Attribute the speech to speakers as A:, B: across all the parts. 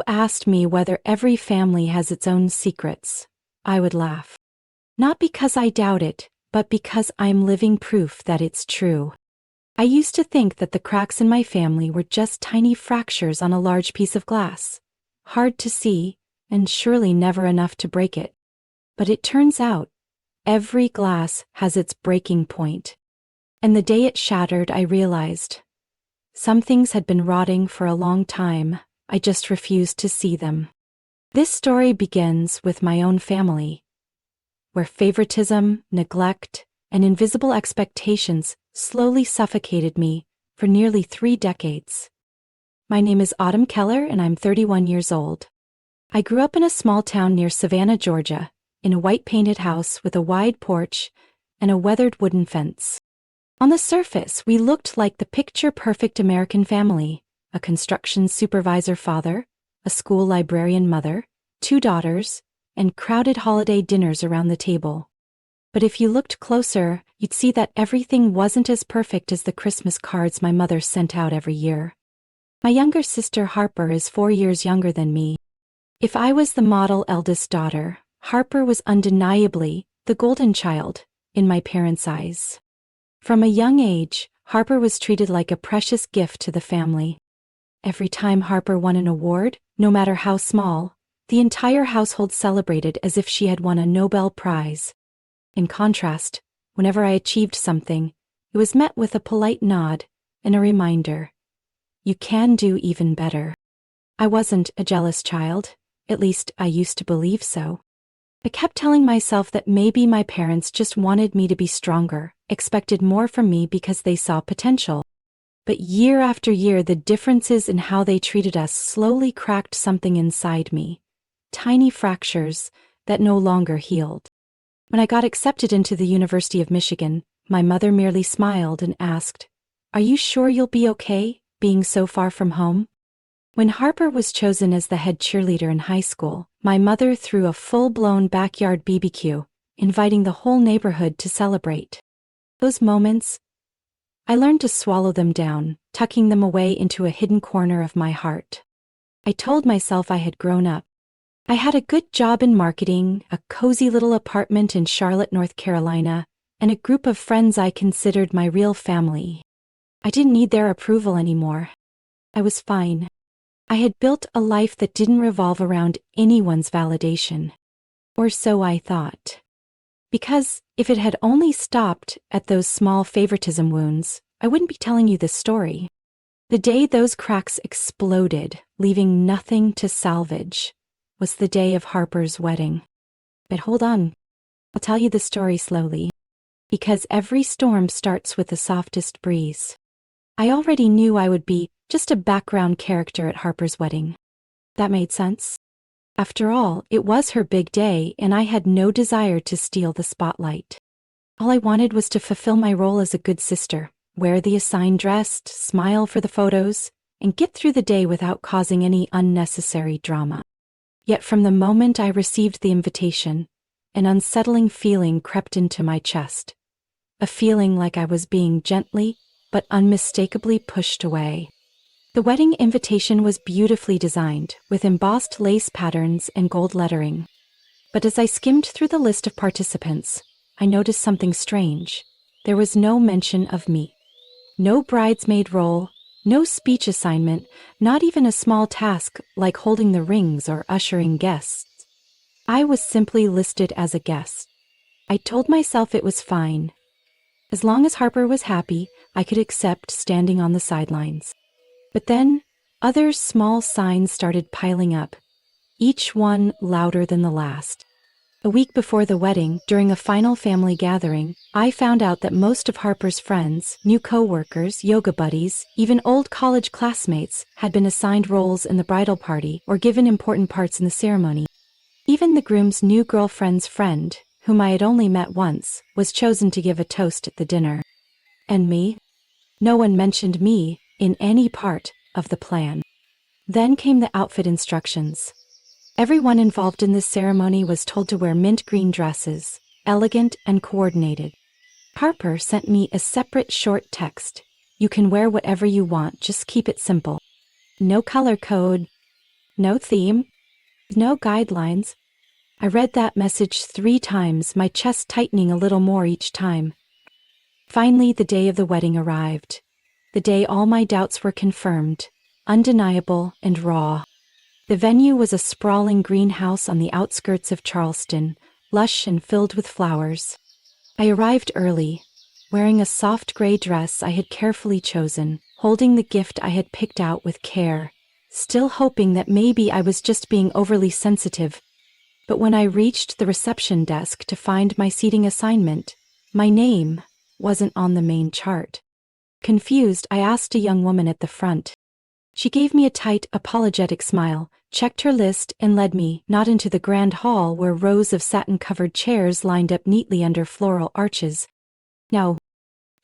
A: asked me whether every family has its own secrets, I would laugh. Not because I doubt it, but because I'm living proof that it's true. I used to think that the cracks in my family were just tiny fractures on a large piece of glass, hard to see, and surely never enough to break it. But it turns out, every glass has its breaking point. And the day it shattered, I realized some things had been rotting for a long time. I just refused to see them. This story begins with my own family, where favoritism, neglect, and invisible expectations slowly suffocated me for nearly 3 decades. My name is Autumn Keller, and I'm 31 years old. I grew up in a small town near Savannah, Georgia, in a white-painted house with a wide porch and a weathered wooden fence. On the surface, we looked like the picture-perfect American family: a construction supervisor father, a school librarian mother, 2 daughters, and crowded holiday dinners around the table. But if you looked closer, you'd see that everything wasn't as perfect as the Christmas cards my mother sent out every year. My younger sister Harper is 4 years younger than me. If I was the model eldest daughter, Harper was undeniably the golden child in my parents' eyes. From a young age, Harper was treated like a precious gift to the family. Every time Harper won an award, no matter how small, the entire household celebrated as if she had won a Nobel Prize. In contrast, whenever I achieved something, it was met with a polite nod and a reminder: you can do even better. I wasn't a jealous child, at least I used to believe so. I kept telling myself that maybe my parents just wanted me to be stronger, expected more from me because they saw potential. But year after year, the differences in how they treated us slowly cracked something inside me, tiny fractures that no longer healed. When I got accepted into the University of Michigan, my mother merely smiled and asked, "Are you sure you'll be okay, being so far from home?" When Harper was chosen as the head cheerleader in high school, my mother threw a full-blown backyard BBQ, inviting the whole neighborhood to celebrate. Those moments, I learned to swallow them down, tucking them away into a hidden corner of my heart. I told myself I had grown up. I had a good job in marketing, a cozy little apartment in Charlotte, North Carolina, and a group of friends I considered my real family. I didn't need their approval anymore. I was fine. I had built a life that didn't revolve around anyone's validation. Or so I thought. Because if it had only stopped at those small favoritism wounds, I wouldn't be telling you this story. The day those cracks exploded, leaving nothing to salvage, was the day of Harper's wedding. But hold on, I'll tell you the story slowly. Because every storm starts with the softest breeze. I already knew I would be just a background character at Harper's wedding. That made sense. After all, it was her big day, and I had no desire to steal the spotlight. All I wanted was to fulfill my role as a good sister, wear the assigned dress, smile for the photos, and get through the day without causing any unnecessary drama. Yet from the moment I received the invitation, an unsettling feeling crept into my chest. A feeling like I was being gently but unmistakably pushed away. The wedding invitation was beautifully designed, with embossed lace patterns and gold lettering. But as I skimmed through the list of participants, I noticed something strange. There was no mention of me. No bridesmaid role, no speech assignment, not even a small task like holding the rings or ushering guests. I was simply listed as a guest. I told myself it was fine. As long as Harper was happy, I could accept standing on the sidelines. But then, other small signs started piling up, each one louder than the last. A week before the wedding, during a final family gathering, I found out that most of Harper's friends, new co-workers, yoga buddies, even old college classmates, had been assigned roles in the bridal party or given important parts in the ceremony. Even the groom's new girlfriend's friend, whom I had only met once, was chosen to give a toast at the dinner. And me? No one mentioned me in any part of the plan. Then came the outfit instructions. Everyone involved in this ceremony was told to wear mint green dresses, elegant and coordinated. Harper sent me a separate short text. "You can wear whatever you want, just keep it simple. No color code." No theme. No guidelines. I read that message 3 times, my chest tightening a little more each time. Finally, the day of the wedding arrived. The day all my doubts were confirmed, undeniable and raw. The venue was a sprawling greenhouse on the outskirts of Charleston, lush and filled with flowers. I arrived early, wearing a soft gray dress I had carefully chosen, holding the gift I had picked out with care, still hoping that maybe I was just being overly sensitive. But when I reached the reception desk to find my seating assignment, my name wasn't on the main chart. Confused, I asked a young woman at the front. She gave me a tight, apologetic smile, checked her list, and led me, not into the grand hall where rows of satin-covered chairs lined up neatly under floral arches. No.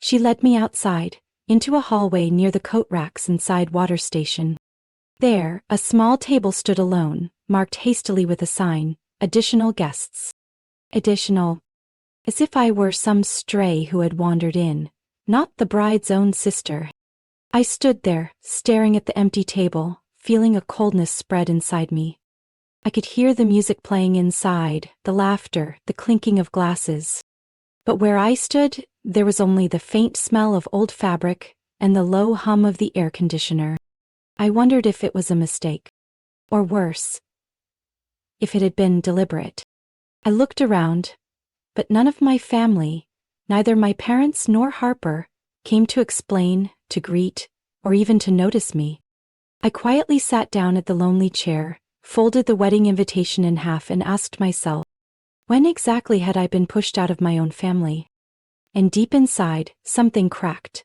A: She led me outside, into a hallway near the coat racks inside water station. There, a small table stood alone, marked hastily with a sign, "Additional guests." Additional. As if I were some stray who had wandered in, not the bride's own sister. I stood there, staring at the empty table, feeling a coldness spread inside me. I could hear the music playing inside, the laughter, the clinking of glasses. But where I stood, there was only the faint smell of old fabric and the low hum of the air conditioner. I wondered if it was a mistake. Or worse, if it had been deliberate. I looked around, but none of my family, neither my parents nor Harper, came to explain, to greet, or even to notice me. I quietly sat down at the lonely chair, folded the wedding invitation in half, and asked myself, when exactly had I been pushed out of my own family? And deep inside, something cracked.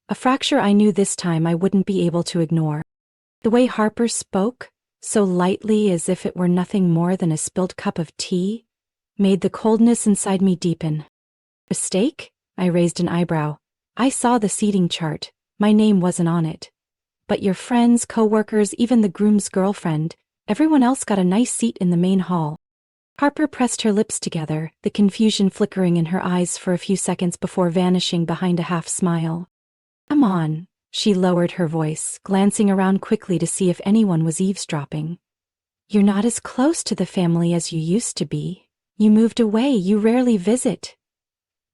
A: A fracture I knew this time I wouldn't be able to ignore. The way Harper spoke, so lightly as if it were nothing more than a spilled cup of tea, made the coldness inside me deepen. Mistake? I raised an eyebrow. I saw the seating chart. My name wasn't on it. But your friends, co-workers, even the groom's girlfriend, everyone else got a nice seat in the main hall. Harper pressed her lips together, the confusion flickering in her eyes for a few seconds before vanishing behind a half smile. Come on. She lowered her voice, glancing around quickly to see if anyone was eavesdropping. You're not as close to the family as you used to be. You moved away, you rarely visit.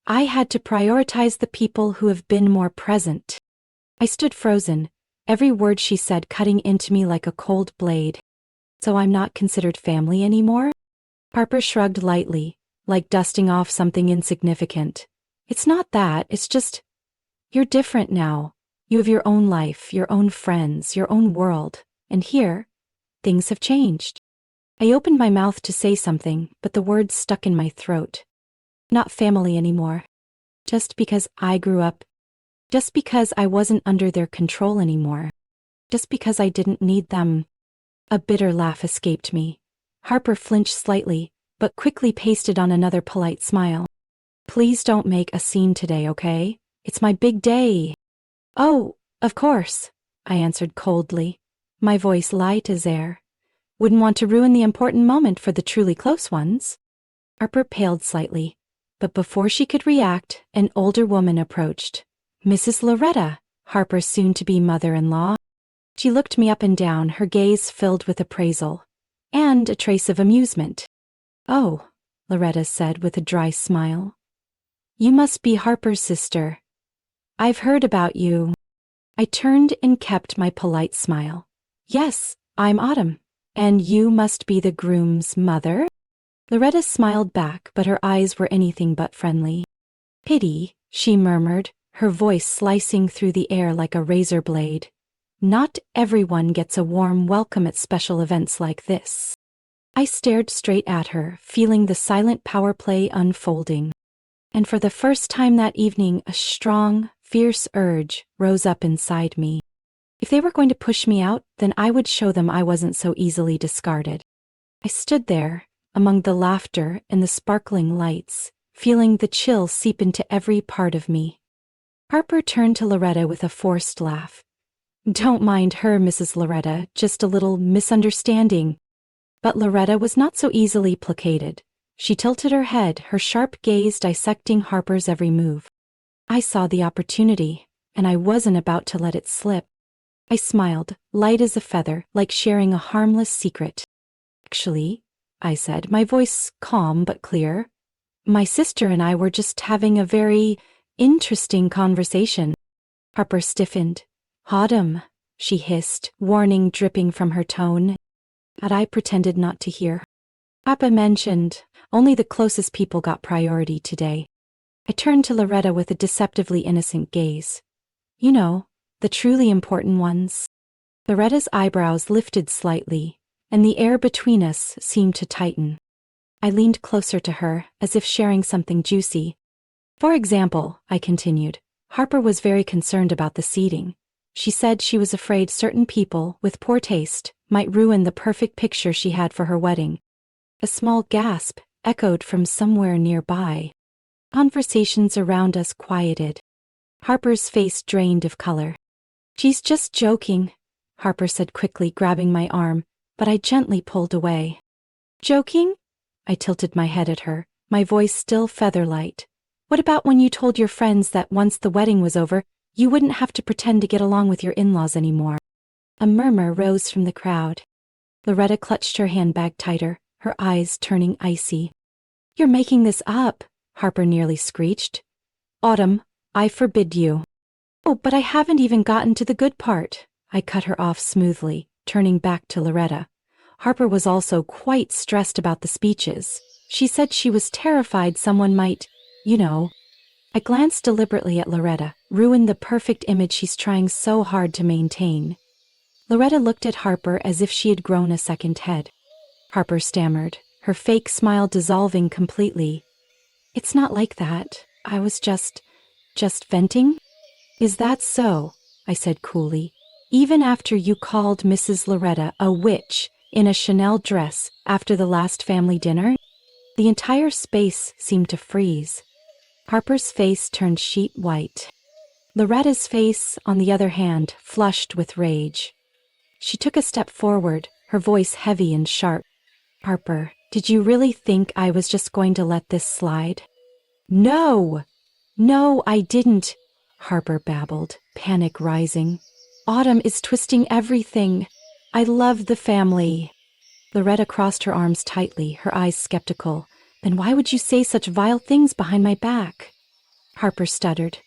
A: I had to prioritize the people who have been more present. I stood frozen, every word she said cutting into me like a cold blade. So I'm not considered family anymore? Harper shrugged lightly, like dusting off something insignificant. It's not that, it's just, you're different now. You have your own life, your own friends, your own world, and here, things have changed. I opened my mouth to say something, but the words stuck in my throat. Not family anymore. Just because I grew up. Just because I wasn't under their control anymore. Just because I didn't need them. A bitter laugh escaped me. Harper flinched slightly, but quickly pasted on another polite smile. Please don't make a scene today, okay? It's my big day. Oh, of course, I answered coldly, my voice light as air. Wouldn't want to ruin the important moment for the truly close ones. Harper paled slightly, but before she could react, an older woman approached. Mrs. Loretta, Harper's soon-to-be mother-in-law. She looked me up and down, her gaze filled with appraisal, and a trace of amusement. Oh, Loretta said with a dry smile. You must be Harper's sister. I've heard about you. I turned and kept my polite smile. Yes, I'm Autumn. And you must be the groom's mother? Loretta smiled back, but her eyes were anything but friendly. Pity, she murmured, her voice slicing through the air like a razor blade. Not everyone gets a warm welcome at special events like this. I stared straight at her, feeling the silent power play unfolding. And for the first time that evening, a strong, fierce urge rose up inside me. If they were going to push me out, then I would show them I wasn't so easily discarded. I stood there, among the laughter and the sparkling lights, feeling the chill seep into every part of me. Harper turned to Loretta with a forced laugh. Don't mind her, Mrs. Loretta, just a little misunderstanding. But Loretta was not so easily placated. She tilted her head, her sharp gaze dissecting Harper's every move. I saw the opportunity, and I wasn't about to let it slip. I smiled, light as a feather, like sharing a harmless secret. Actually, I said, my voice calm but clear, my sister and I were just having a very interesting conversation. Harper stiffened. Autumn, she hissed, warning dripping from her tone. But I pretended not to hear. Papa mentioned, only the closest people got priority today. I turned to Loretta with a deceptively innocent gaze. You know, the truly important ones. Loretta's eyebrows lifted slightly, and the air between us seemed to tighten. I leaned closer to her, as if sharing something juicy. For example, I continued, Harper was very concerned about the seating. She said she was afraid certain people, with poor taste, might ruin the perfect picture she had for her wedding. A small gasp echoed from somewhere nearby. Conversations around us quieted. Harper's face drained of color. She's just joking, Harper said quickly, grabbing my arm, but I gently pulled away. Joking? I tilted my head at her, my voice still feather-light. What about when you told your friends that once the wedding was over, you wouldn't have to pretend to get along with your in-laws anymore? A murmur rose from the crowd. Loretta clutched her handbag tighter, her eyes turning icy. You're making this up, Harper nearly screeched. Autumn, I forbid you. Oh, but I haven't even gotten to the good part. I cut her off smoothly, turning back to Loretta. Harper was also quite stressed about the speeches. She said she was terrified someone might, you know. I glanced deliberately at Loretta, ruin the perfect image she's trying so hard to maintain. Loretta looked at Harper as if she had grown a second head. Harper stammered, her fake smile dissolving completely. It's not like that. I was just venting? Is that so? I said coolly. Even after you called Mrs. Loretta a witch in a Chanel dress after the last family dinner? The entire space seemed to freeze. Harper's face turned sheet white. Loretta's face, on the other hand, flushed with rage. She took a step forward, her voice heavy and sharp. Harper, did you really think I was just going to let this slide? No! No, I didn't, Harper babbled, panic rising. Autumn is twisting everything. I love the family. Loretta crossed her arms tightly, her eyes skeptical. Then why would you say such vile things behind my back? Harper stuttered,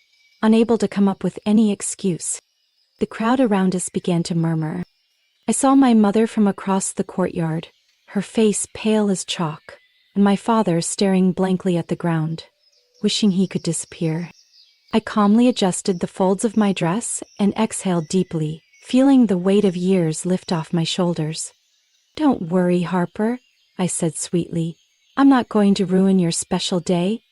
A: unable to come up with any excuse. The crowd around us began to murmur. I saw my mother from across the courtyard, her face pale as chalk, and my father staring blankly at the ground, wishing he could disappear. I calmly adjusted the folds of my dress and exhaled deeply, feeling the weight of years lift off my shoulders. Don't worry, Harper, I said sweetly. I'm not going to ruin your special day.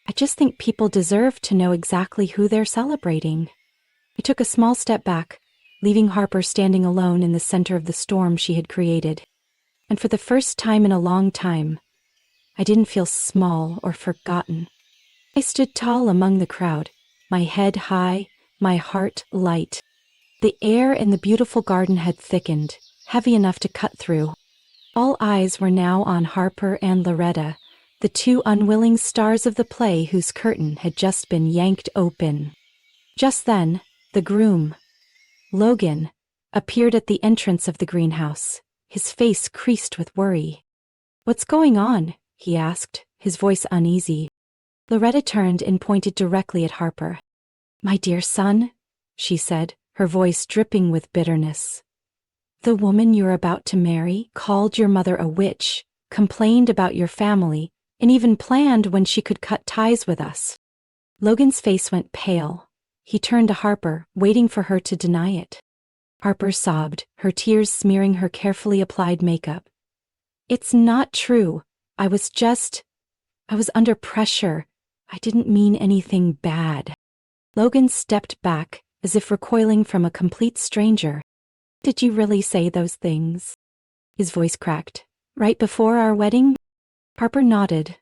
A: I just think people deserve to know exactly who they're celebrating. I took a small step back, leaving Harper standing alone in the center of the storm she had created. And for the first time in a long time, I didn't feel small or forgotten. I stood tall among the crowd, my head high, my heart light. The air in the beautiful garden had thickened, heavy enough to cut through. All eyes were now on Harper and Loretta, the two unwilling stars of the play whose curtain had just been yanked open. Just then, the groom, Logan, appeared at the entrance of the greenhouse, his face creased with worry. What's going on? He asked, his voice uneasy. Loretta turned and pointed directly at Harper. My dear son, she said, her voice dripping with bitterness. The woman you're about to marry called your mother a witch, complained about your family, and even planned when she could cut ties with us. Logan's face went pale. He turned to Harper, waiting for her to deny it. Harper sobbed, her tears smearing her carefully applied makeup. It's not true. I was under pressure. I didn't mean anything bad. Logan stepped back, as if recoiling from a complete stranger. Did you really say those things? His voice cracked. Right before our wedding? Harper nodded,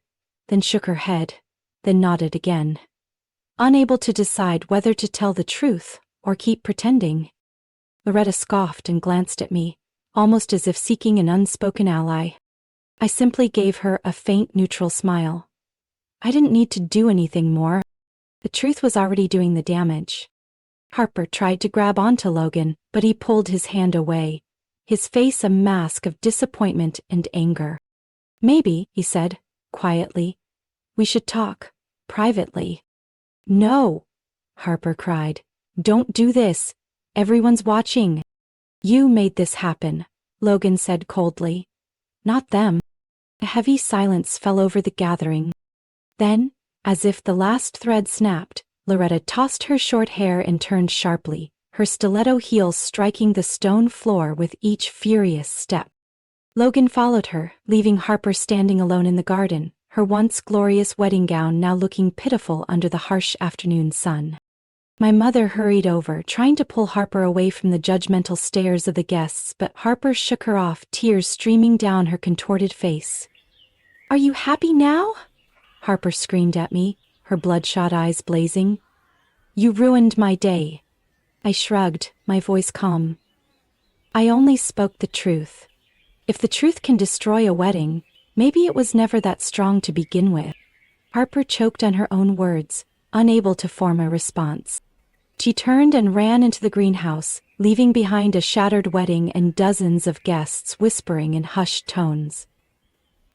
A: then shook her head, then nodded again, unable to decide whether to tell the truth or keep pretending. Loretta scoffed and glanced at me, almost as if seeking an unspoken ally. I simply gave her a faint neutral smile. I didn't need to do anything more. The truth was already doing the damage. Harper tried to grab onto Logan, but he pulled his hand away, his face a mask of disappointment and anger. "Maybe," he said, quietly, "we should talk, privately." "No," Harper cried. "Don't do this. Everyone's watching." "You made this happen," Logan said coldly. "Not them." A heavy silence fell over the gathering. Then, as if the last thread snapped, Loretta tossed her short hair and turned sharply, her stiletto heels striking the stone floor with each furious step. Logan followed her, leaving Harper standing alone in the garden, her once glorious wedding gown now looking pitiful under the harsh afternoon sun. My mother hurried over, trying to pull Harper away from the judgmental stares of the guests, but Harper shook her off, tears streaming down her contorted face. "Are you happy now?" Harper screamed at me, her bloodshot eyes blazing. "You ruined my day." I shrugged, my voice calm. "I only spoke the truth. If the truth can destroy a wedding, maybe it was never that strong to begin with." Harper choked on her own words, unable to form a response. She turned and ran into the greenhouse, leaving behind a shattered wedding and dozens of guests whispering in hushed tones.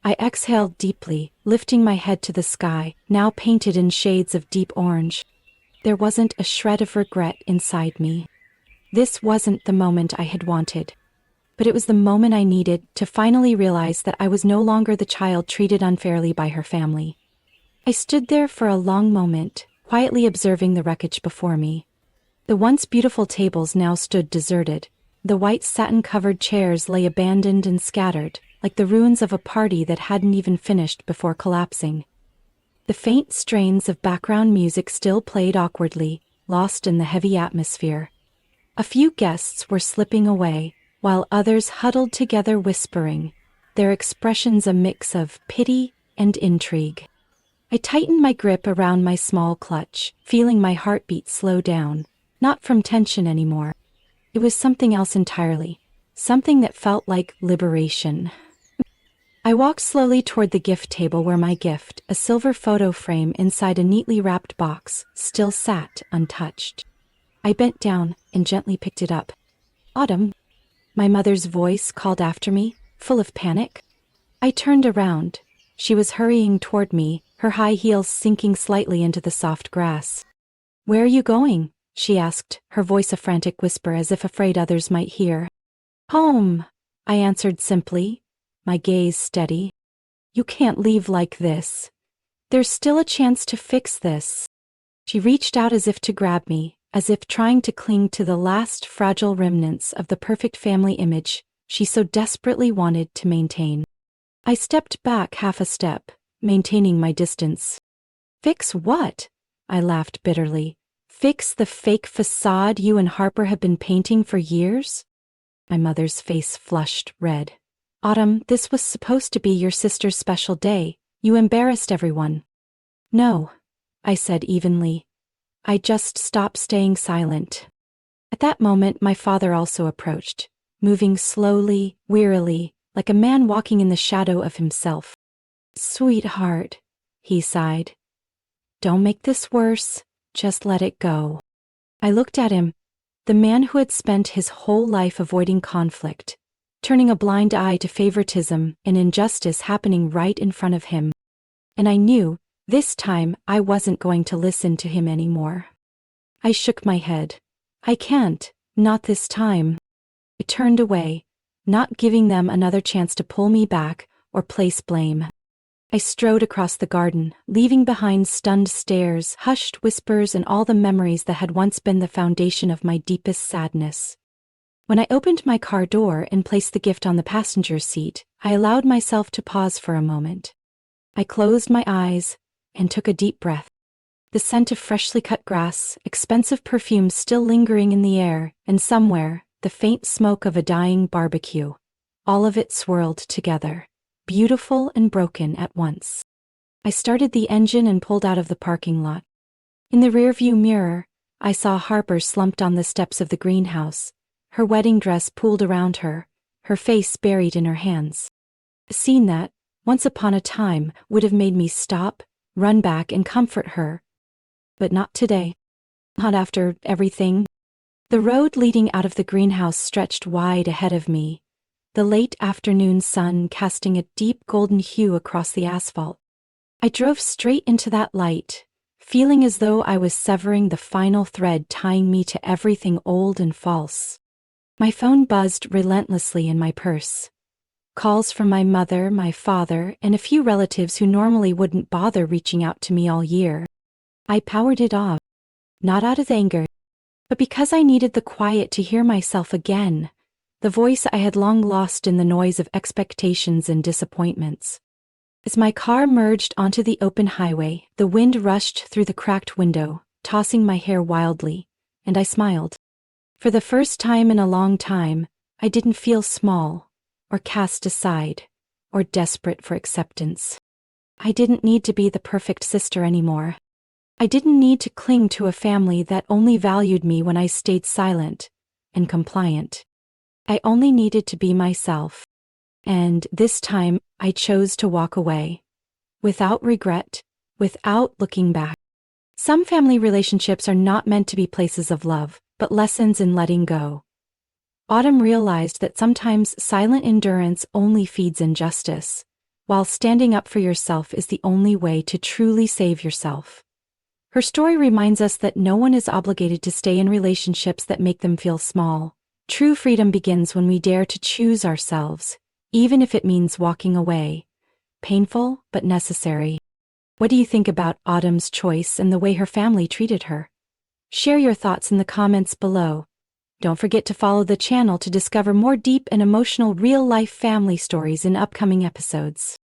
A: I exhaled deeply, lifting my head to the sky, now painted in shades of deep orange. There wasn't a shred of regret inside me. This wasn't the moment I had wanted. But it was the moment I needed to finally realize that I was no longer the child treated unfairly by her family. I stood there for a long moment, quietly observing the wreckage before me. The once beautiful tables now stood deserted. The white satin-covered chairs lay abandoned and scattered, like the ruins of a party that hadn't even finished before collapsing. The faint strains of background music still played awkwardly, lost in the heavy atmosphere. A few guests were slipping away, while others huddled together whispering, their expressions a mix of pity and intrigue. I tightened my grip around my small clutch, feeling my heartbeat slow down, not from tension anymore. It was something else entirely, something that felt like liberation. I walked slowly toward the gift table where my gift, a silver photo frame inside a neatly wrapped box, still sat untouched. I bent down and gently picked it up. "Autumn," my mother's voice called after me, full of panic. I turned around. She was hurrying toward me, her high heels sinking slightly into the soft grass. "Where are you going?" she asked, her voice a frantic whisper as if afraid others might hear. "Home," I answered simply, my gaze steady. "You can't leave like this. There's still a chance to fix this." She reached out as if to grab me, as if trying to cling to the last fragile remnants of the perfect family image she so desperately wanted to maintain. I stepped back half a step, maintaining my distance. "Fix what?" I laughed bitterly. "Fix the fake facade you and Harper have been painting for years?" My mother's face flushed red. "Autumn, this was supposed to be your sister's special day. You embarrassed everyone." "No," I said evenly. "I just stopped staying silent." At that moment my father also approached, moving slowly, wearily, like a man walking in the shadow of himself. "Sweetheart," he sighed. "Don't make this worse. Just let it go." I looked at him, the man who had spent his whole life avoiding conflict, turning a blind eye to favoritism and injustice happening right in front of him. And I knew, this time, I wasn't going to listen to him anymore. I shook my head. "I can't, not this time." I turned away, not giving them another chance to pull me back or place blame. I strode across the garden, leaving behind stunned stares, hushed whispers, and all the memories that had once been the foundation of my deepest sadness. When I opened my car door and placed the gift on the passenger seat, I allowed myself to pause for a moment. I closed my eyes and took a deep breath. The scent of freshly cut grass, expensive perfume still lingering in the air, and somewhere, the faint smoke of a dying barbecue. All of it swirled together, beautiful and broken at once. I started the engine and pulled out of the parking lot. In the rearview mirror, I saw Harper slumped on the steps of the greenhouse, her wedding dress pulled around her, her face buried in her hands. A scene that, once upon a time, would have made me stop, run back and comfort her. But not today. Hot after everything. The road leading out of the greenhouse stretched wide ahead of me, the late afternoon sun casting a deep golden hue across the asphalt. I drove straight into that light, feeling as though I was severing the final thread tying me to everything old and false. My phone buzzed relentlessly in my purse. Calls from my mother, my father, and a few relatives who normally wouldn't bother reaching out to me all year. I powered it off, not out of anger, but because I needed the quiet to hear myself again, the voice I had long lost in the noise of expectations and disappointments. As my car merged onto the open highway, the wind rushed through the cracked window, tossing my hair wildly, and I smiled. For the first time in a long time, I didn't feel small, or cast aside, or desperate for acceptance. I didn't need to be the perfect sister anymore. I didn't need to cling to a family that only valued me when I stayed silent and compliant. I only needed to be myself. And this time, I chose to walk away. Without regret, without looking back. Some family relationships are not meant to be places of love, but lessons in letting go. Autumn realized that sometimes silent endurance only feeds injustice, while standing up for yourself is the only way to truly save yourself. Her story reminds us that no one is obligated to stay in relationships that make them feel small. True freedom begins when we dare to choose ourselves, even if it means walking away. Painful, but necessary. What do you think about Autumn's choice and the way her family treated her? Share your thoughts in the comments below. Don't forget to follow the channel to discover more deep and emotional real-life family stories in upcoming episodes.